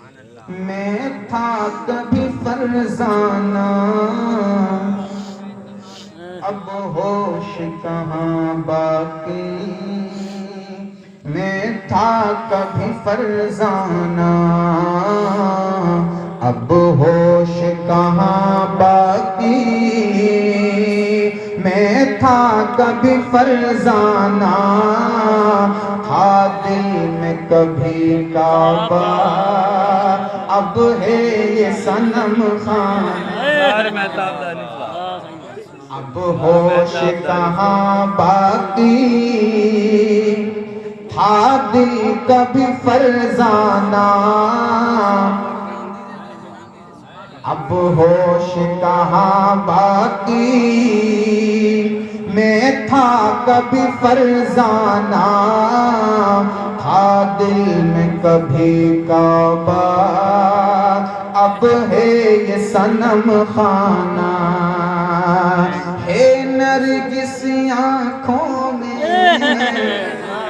मैं था कभी फरजाना, अब होश कहाँ बाकी। मैं था कभी फरजाना, अब होश कहाँ बाकी। मैं था कभी फरजाना, था दिल में कभी काबा। अब है ये सनम खाना, अब होश कहाँ बाकी। था दिल कभी फरजाना, अब होश कहाँ बाकी। मैं था कभी फरजाना, था दिल में कभी काबा। अब है ये सनम खाना, है नरगिस आँखों में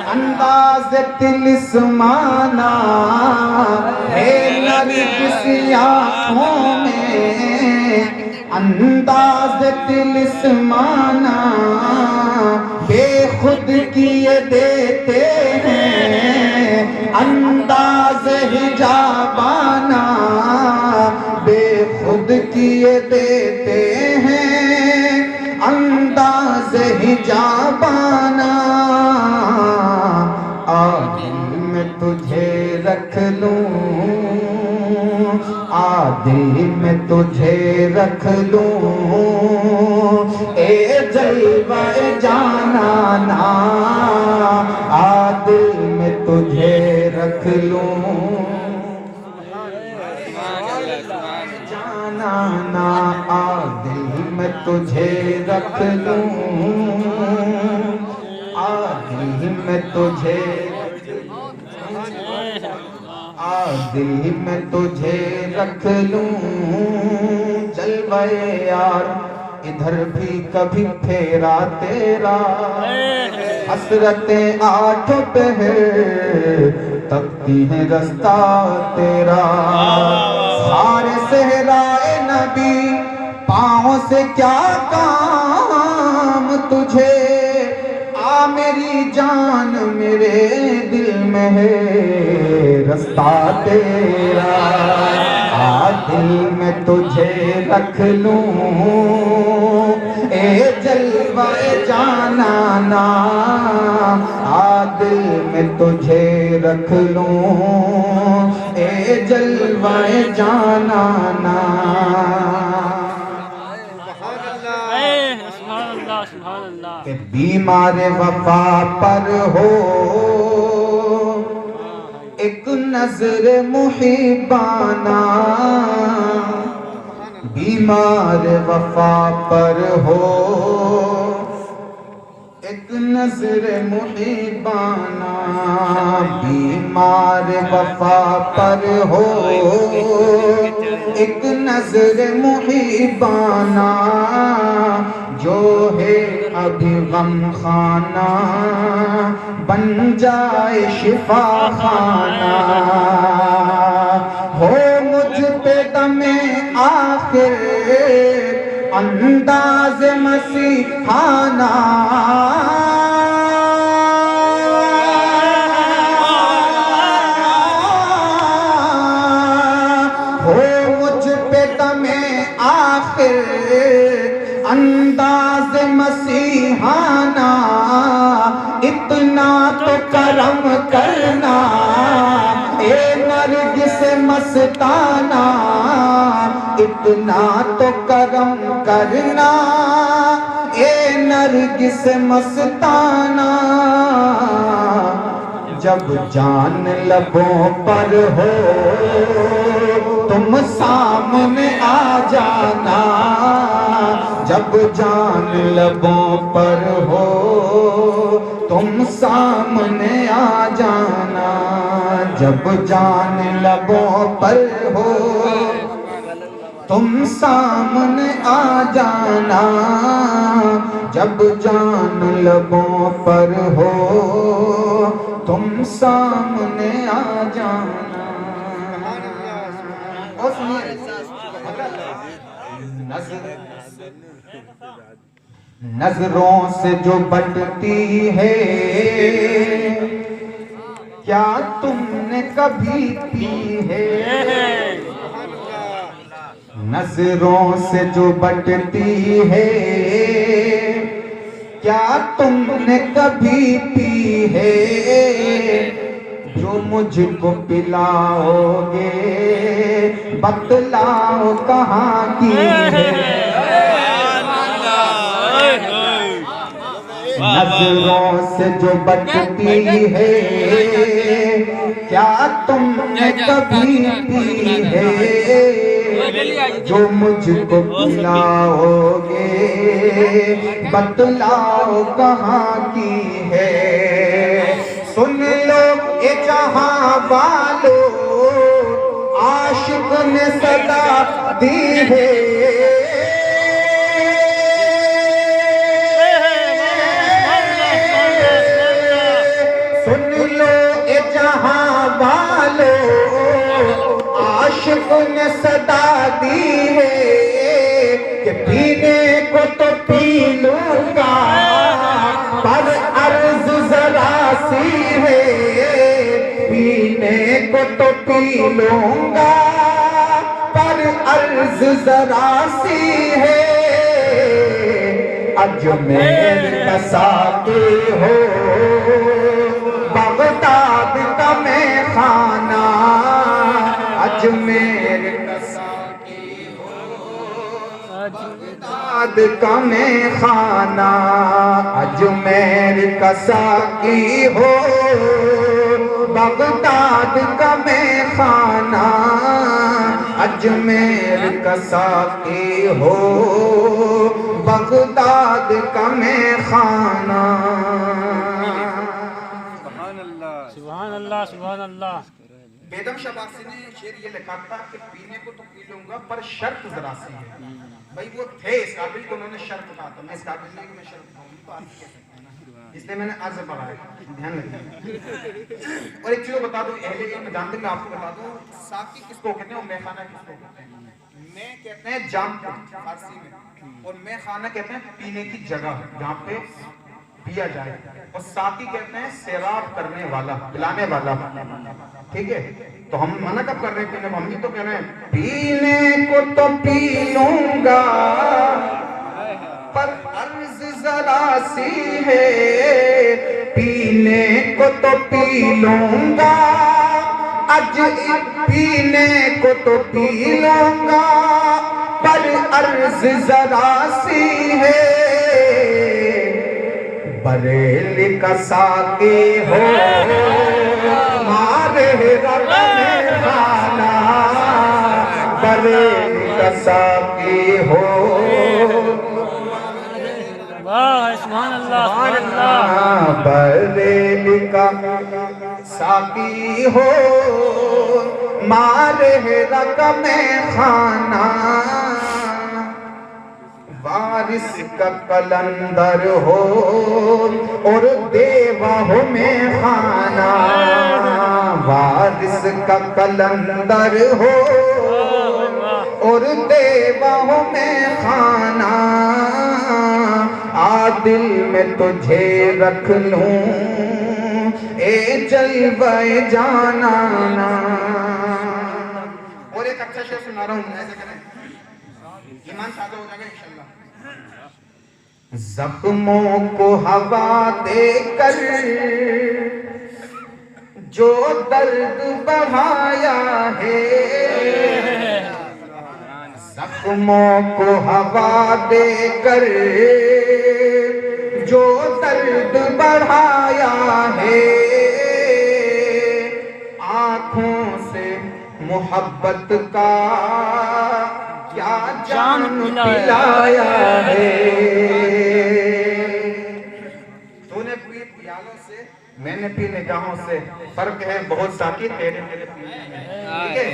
अंदाज तिलिस्माना। है नरगिस आँखों में अंदाज तिलिस्माना। बेखुद किए देते हैं अंदाज हिजाबाना। बेखुद किए देते हैं अंदाज हिजाबाना। आदिल में तुझे रख लूं, आदिल में तुझे रख लूं। ए जलवा जाना ना, आदिल में तुझे रख लूं। जाना ना, आदिल में तुझे रख लूं। आदिल में तुझे, आदिल में तुझे रख लूं। जलवाए यार इधर भी कभी फेरा तेरा। हसरतें आठ पहर तकती है रास्ता तेरा। सारे सहराए नबी पाँव से क्या काम तुझे। आ मेरी जान मेरे दिल में है रास्ता तेरा। आ दिल में तुझे रख लूं। ए जलवाए जाना ना, आ दिल में तुझे रख लूं। ए जलवाए जाना ना। के बीमार वफा पर हो एक नजर मुहिबाना। बीमार वफा पर हो एक नजर मुहिबाना। बीमार वफा पर हो एक नजर मुहिबाना। जो है अभी गम खाना बन जाए शिफा खाना। हो मुझ पे दमे आखिर अंदाज मसीहाना। हो मुझ पे दमे आखिर अंदाज मसीहाना। इतना तो करम करना ए नरगिस मस्ताना। इतना तो करम करना ए नरगिस मस्ताना। जब जान लबों पर हो तुम सामने आ जाना। जब जान लबों पर हो तुम सामने आ जाना। जब जान लबों पर हो तुम सामने आ जाना। जब जान लबों पर हो तुम सामने आ जाना। नजरों से जो बटती है, क्या तुमने कभी पी है? नजरों से जो बटती है, क्या तुमने कभी पी है? जो मुझको पिलाओगे बतलाओ कहाँ की है? नजरों से जो बटती है, क्या तुमने कभी पी है? जो मुझको पिलाओगे बतलाओ कहाँ की है? सुन लो ये जहां वालों, आशिक ने सदा दी है। सुन लो ये जहां वालों, आशिक ने सदा दी है कि पीने को तो पी लूंगा, पर अर्ज जरा सी है। पीने को तो पी लूंगा, पर अर्ज जरा सी है। अजमेर का साकी हो, बगदाद का मैं खाना। अजमेर का साकी हो, बगदाद का मैं खाना। अजमेर का साकी हो, बगदाद का मैं खाना। अजमेर का साकी हो, बगदाद का मैं खाना। सुभान अल्लाह, सुभान अल्लाह। बेदम शबासी ने शेर ये लिखा था कि पीने को तो पी लूंगा, पर शर्त जरा सी है। भाई वो थे इस काबिल तो उन्होंने शर्त कहा था, मैं इस काबिल नहीं कि मैं शर्त कहूँगी तो आप कह सकते हैं ना, इसलिए मैंने अर्ज बढ़ाया। ध्यान रखिए। और एक चीज बता दूं, अहले इल्म जानते हैं, मैं आपको बता दूं, साकी किसको कहते हैं और मैखाना किसको कहते हैं? मैं कहते हैं जाम फारसी में, और मैखाना कहते हैं पीने की जगह जहाँ पे पिया जाए, और साकी कहते हैं सैराब करने वाला, पिलाने वाला। ठीक है, तो हम मना कब कर रहे हैं पीने? हम भी तो कह रहे हैं पीने को तो पी लूंगा, पर अर्ज जरा सी है। पीने को तो पी लूंगा, आज पीने को तो पी लूंगा, पर अर्ज जरा सी है। बरेली का साकी हो, मारे रब में खाना। बरेली का साकी हो, सुभान अल्लाह, सुभान अल्लाह। बरेली का साकी हो, मारे रब में खाना। वारिस का कलंदर हो, और देवा हो में खाना। वारिस का कलंदर हो, और देवा हो में खाना। आदिल में तुझे रख लूं, ए जलवे जाना। और एक अच्छा शेर सुना रहा हूँ, ऐसे करें ईमान ताज़ा हो जाएगा इंशाल्लाह। जख्मों को हवा देकर जो दर्द बढ़ाया है, जख्मों को हवा देकर जो दर्द बढ़ाया है। आँखों से मोहब्बत का क्या जाम पिलाया है। तूने पी प्यालों से, मैंने पी निगाहों से, फर्क है बहुत साकी तेरे मेरे पीने में। ठीक है,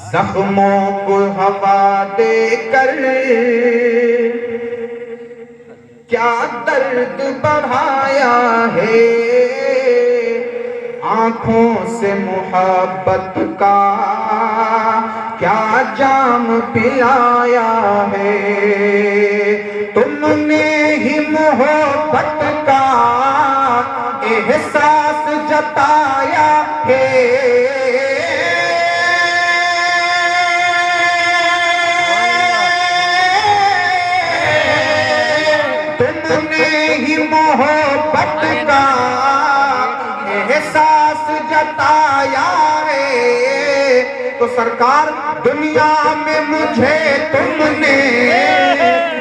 जख्मों को हवा देकर क्या दर्द बढ़ाया है। आँखों से मोहब्बत का क्या जाम पिलाया है, तुमने ही मोहब्बत का एहसास जताया है। तुमने ही मोहब्बत का एहसास जताया है। तो सरकार दुनिया में मुझे तुमने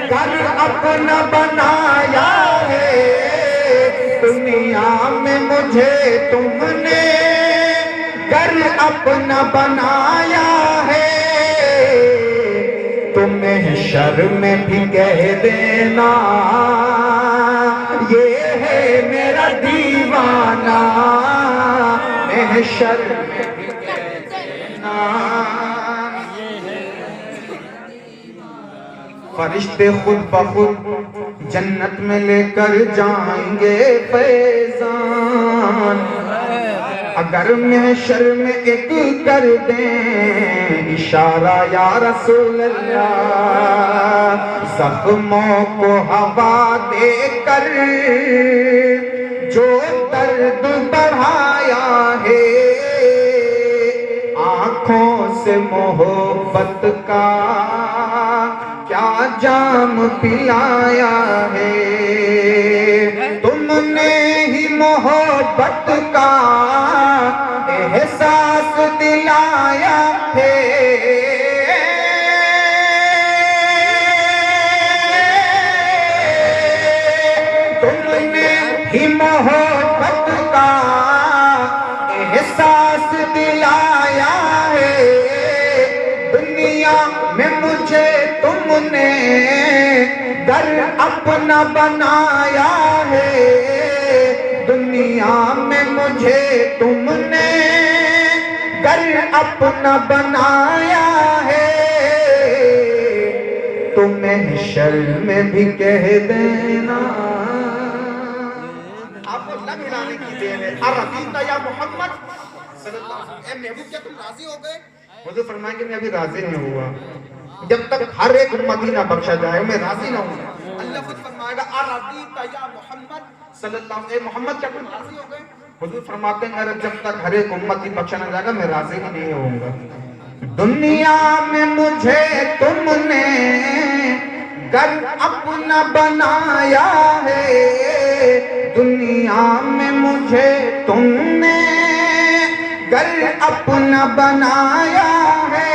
घर अपना बनाया है, दुनिया में मुझे तुमने घर अपना बनाया है। तुम्हें शर्म में भी कह देना ये है मेरा दीवाना, मैं शर्म में भी कह देना। फरिश्ते खुद बखुद जन्नत में लेकर जाएंगे फैजान, अगर महशर में एक कर दें इशारा या रसूल अल्लाह, जख्मों को हवा देकर जो दर्द बढ़ाया है, आँखों से मोहब्बत का क्या जाम पिलाया है। तुमने ही मोहब्बत का एहसास दिलाया है। तुमने ही मोहब्बत का एहसास दिलाया है। दुनिया में मुझे तुमने घर अपना बनाया है, दुनिया में मुझे तुमने घर अपना बनाया है। तुम्हें शर्म में भी कह देना। आपको लब हिलाने की देर है। अरज़ीता या मोहम्मद सल्लल्लाहु अलैहि वसल्लम, ए महबूब क्या तुम राजी हो गए? हुजूर फरमाए कि मैं अभी राजी नहीं हुआ, जब तक हर एक उम्मती ना बख्शा जाए मैं राजी ना हूँ। अल्लाह खुद फरमाएगा अरज़ीता या मोहम्मद सल्लल्लाहु अलैहि वसल्लम, मोहम्मद क्या तुम राजी हो गए? हुजूर फरमाते हैं अगर जब तक हर एक उम्मती बख्शा ना जाएगा मैं राजी ही नहीं होऊंगा। दुनिया में मुझे तुमने घर अपना बनाया है, दुनिया में मुझे तुमने घर अपना बनाया है।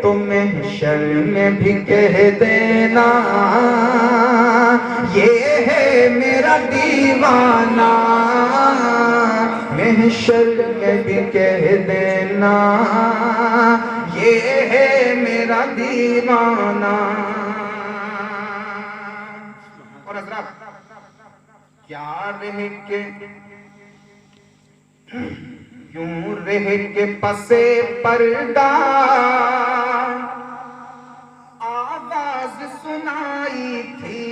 तुम्हें शर्म में भी कह देना ये है मेरा दीवाना, महशर में भी कह देना ये है मेरा दीवाना। और हज़रात क्या रह के यूं रह के पसे पर्दा आवाज सुनाई थी।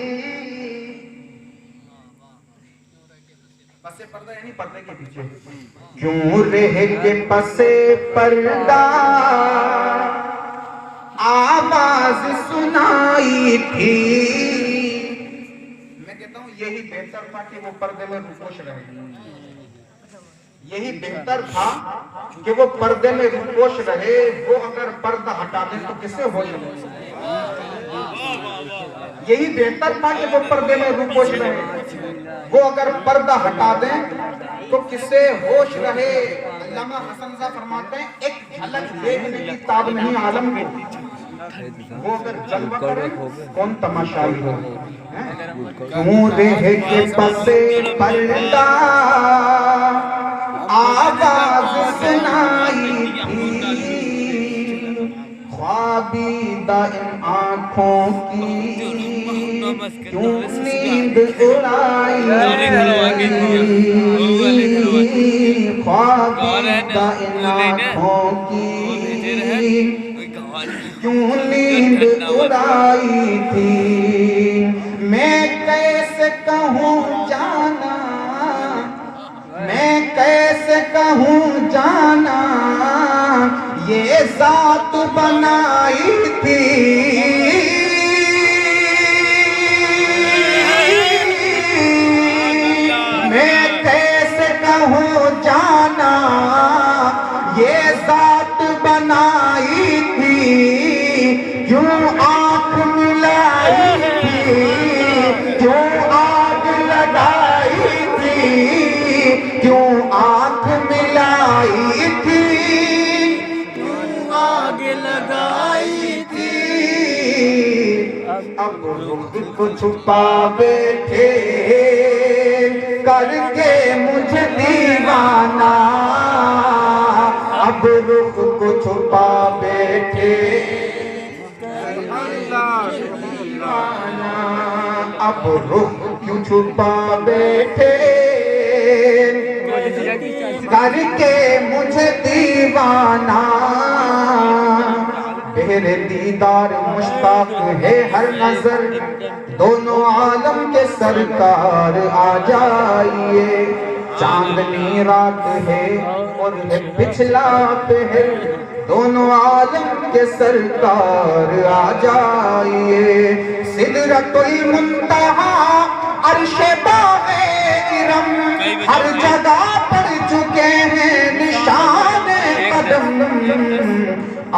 पसे पर्दा यानी पर्दे के पीछे। क्यों रह के पसे पर्दा आवाज सुनाई थी। मैं कहता हूँ यही बेहतर था कि वो पर्दे में रुपोश रहे, यही बेहतर था कि वो पर्दे में रुपोश रहे। वो अगर पर्दा हटा दें तो किसे होश रहे? यही बेहतर था कि वो पर्दे में रुपोश रहे। वो अगर पर्दा हटा दें तो किसे होश रहे? अल्लामा हसन साहब फरमाते हैं एक झलक देखने की ताब नहीं आलम को, वो अगर जलवा करे कौन तमाशाई हो। क्यों रह के पसे पर्दा आवाज सुनाई थी। ख्वाबीदा इन आँखों की क्यों नींद उड़ाई, ख्वाबीदा इन आँखों की क्यों नींद उड़ाई थी। मैं कैसे कहूँ जाना, मैं कैसे कहूँ जाना जात बनाई थी, मैं कैसे कहूँ जाना ये जात बनाई थी, क्यों आँख मिलाई थी, क्यों आग लगाई थी, क्यों आँख मिलाई थी, क्यों आग लगाई थी। अब रुख को छुपा बैठे करके मुझे दीवाना, अब रुख को छुपा बैठे दीवाना, अब रुख क्यों छुपा बैठे करके मुझे दीवाना। तेरे दीदार मुश्ताक है हर नजर, दोनों आलम के सरकार आ जाइए। चांदनी रात है और है पिछला पहर, दोनों आलम के सरकार आ जाइए। सिदरतुल मुंतहा अर्शे बाग़े इरम, हर जगह पड़ चुके हैं निशान कदम।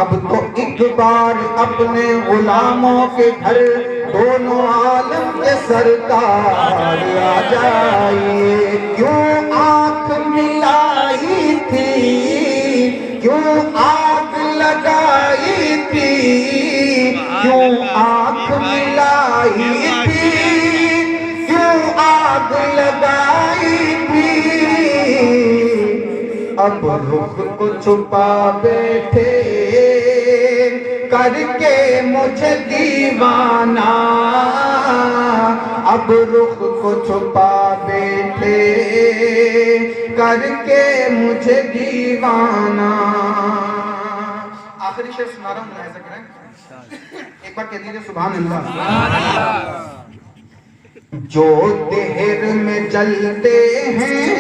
अब तो एक बार अपने गुलामों के घर दोनों आलम के सरकार आ जाइए। क्यों आँख मिलाई थी, क्यों आग लगाई थी, क्यों आँख मिलाई थी, क्यों आग लगाई थी। अब रुख को छुपा बैठे करके मुझे दीवाना, अब रुख को छुपा बैठे करके मुझे दीवाना। आखिरी शेर सुना रहा हूँ, मुलाहिज़ा करें, एक बार कह दीजिए सुभान अल्लाह। जो देहर में जलते हैं,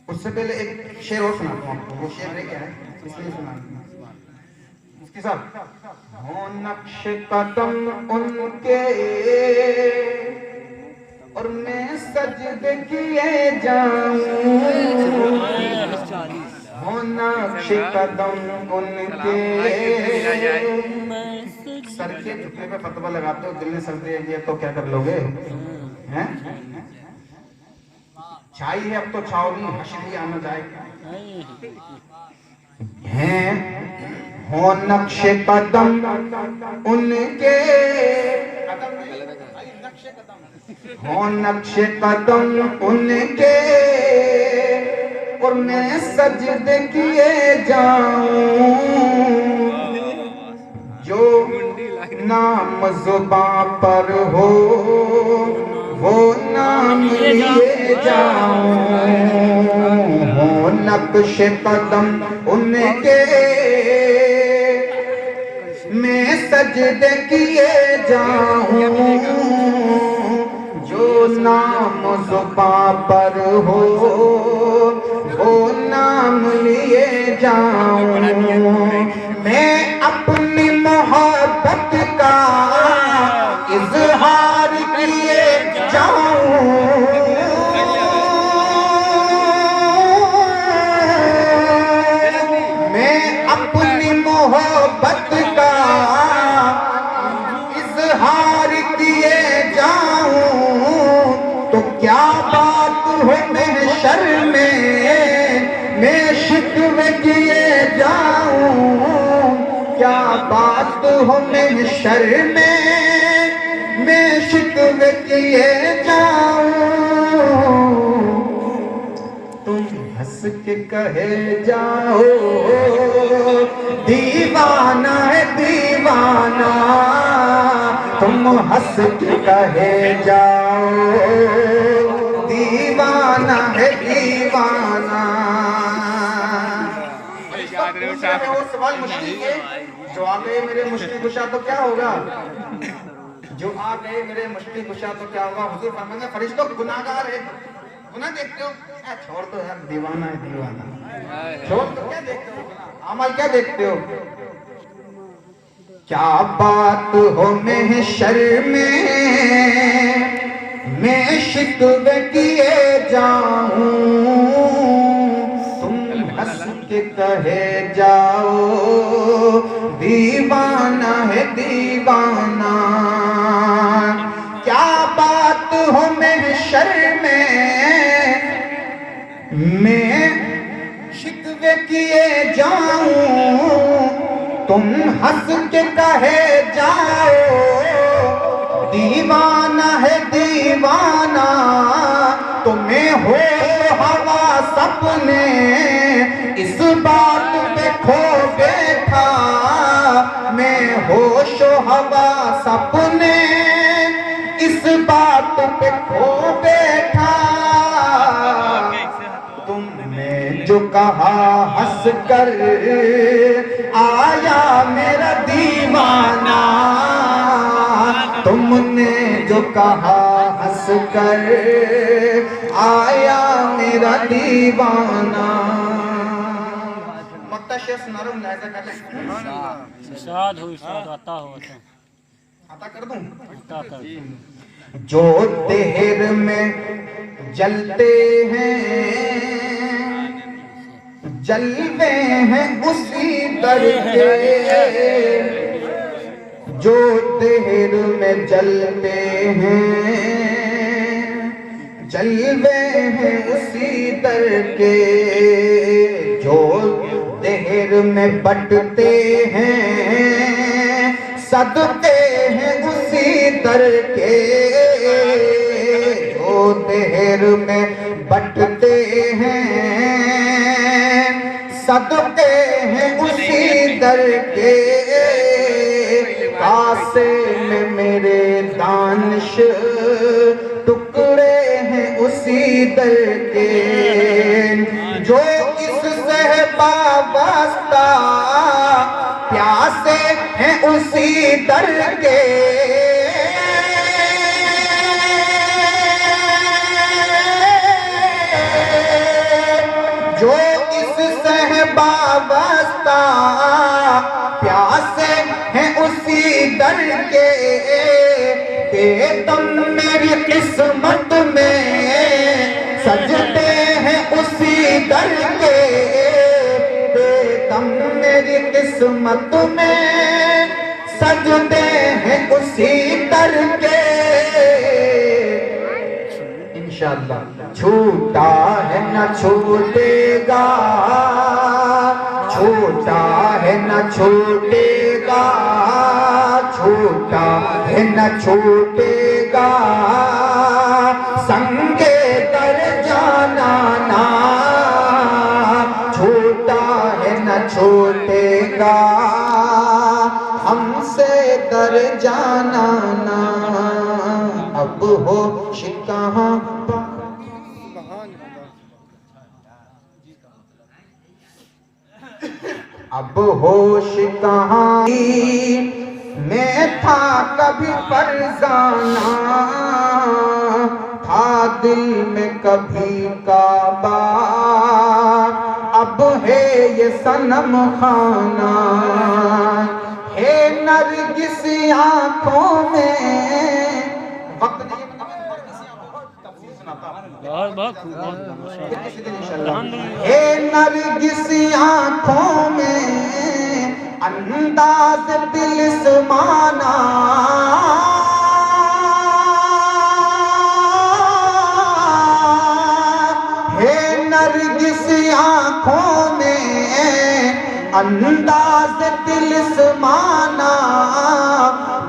उससे पहले एक शेर और सुनाता हूँ आपको, वो शेर क्या है इसलिए सुनाऊंगा। मुफ्ती साहब, हो नक्श कदम उनके और मैं सजदे किए जाऊं, हो नक्श कदम उनके। सर के झुकने पे फतवा लगाते हो, दिल ने सर दे दिया तो क्या कर लोगे हैं? छाई है अब तो छावनी, हशरी आना जाएगा हैं। हो नक्शे कदम उनके, हो नक्शे कदम उनके और मैं सजदे किए जाऊं। जो नाम ज़ुबां पर हो वो नाम लिए जाऊं। हो नक्श कदम उनके मैं सजदे किए जाऊं। जो नाम ज़ुबां पर हो वो नाम लिए जाऊं। मैं अपनी मोहब्बत का इज़हार किए जाऊं। मैं अपनी मोहब्बत का इज़हार किए जाऊं। तो क्या बात हो महशर में मैं शिकवे किए जाऊं। क्या बात हो महशर में मैं शिकवे किए जाऊं। तुम हंस के कहे जाओ दीवाना है दीवाना। तुम हंस के कहे जाओ दीवाना है दीवाना। और सवाल मुश्किल के जो आ गए मेरे मुश्किल कुशा तो क्या होगा। जो आ गए मेरे मुश्किल कुशा तो क्या होगा। हुजूर फरमाएंगे फरिश्तों गुनाहगार है, गुनाह देखते हो छोड़ दो यार, दीवाना है दीवाना। छोड़ दो, क्या देखते हो? अमल क्या देखते हो? क्या बात हो महशर में मैं शिकवे किए जाऊं, तुम हंस के कहे जाओ दीवाना है दीवाना। क्या बात हो महशर में मैं शिकवे किए जाऊं, तुम हंस के कहे जाओ दीवाना है दीवाना। तुम्हें हो हवा सपने इस बात पे खो बैठा, मैं होश हवा सपने इस बात पे खो बैठा। तुमने जो कहा हंस कर आया मेरा दीवाना, तुमने जो कहा हंस कर आया मेरा दीवाना। मक्ता शेष नरम लहजा कर ले। इरशाद हो, इरशाद आता हो, आता कर दूं? आता कर। जो देहर में जलते हैं जलवे हैं उसी दर के, जो देहर में जलते हैं जलवे हैं उसी दर के, जो देहर में बटते हैं सदके हैं उसी दर के, जो देहर में बटते हैं सदके हैं उसी दर के। कासे में मेरे दानिश टुकड़े हैं उसी दर के, जो इससे वाबस्ता प्यासे हैं उसी दर के। जो इससे वाबस्ता प्यासे हैं उसी दर के, तुम मेरी किस्मत में सजते हैं उसी दर के, तुम मेरी किस्मत में सजते हैं उसी दर के। इंशाअल्लाह छूटा है न छूटेगा, छूटा है न छूटेगा, छूटा है न छूटेगा, संगे दर जाना ना, छूटा है न छूटेगा, हमसे दर जाना ना। अब हो शिकहा अब होश कहाँ, मैं था कभी फरजाना, था दिल में कभी काबा, अब है ये सनम खाना, है नरगिस आँखों में। वक्त नहीं है नरगिस आँखों में अंदाज दिल समाना, है नरगिस आँखों में अंदाज दिल समाना,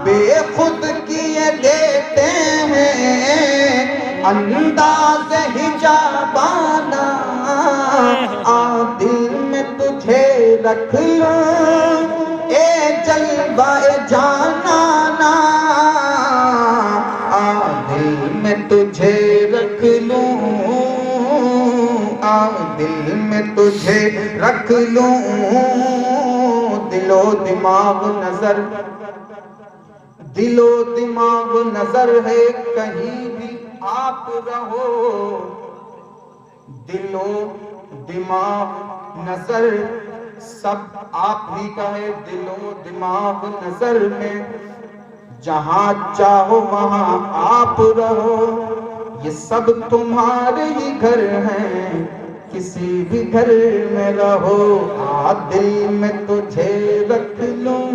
बेखुद किए देते हैं अंदाज हिजाबाना। आ दिल में तुझे रख लूं ए जलवाए जाना ना, आ दिल में तुझे रख लूं, आ दिल में तुझे रख लूं, दिलो दिमाग नजर, दिलो दिमाग नजर है कहीं भी आप रहो, दिलो दिमाग नजर सब आप ही का है। दिलो दिमाग नजर में जहां चाहो वहां आप रहो, ये सब तुम्हारे ही घर हैं, किसी भी घर में रहो। आ दिल में तुझे रख लूं,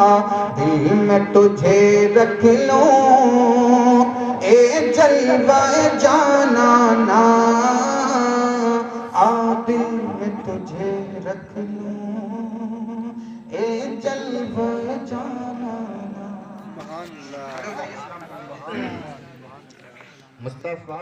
आ दिल में तुझे रख लूं, ए जलवाए जाना ना, आ दिल में तुझे रख लूं, ए जलवाए जाना ना। मुस्तफा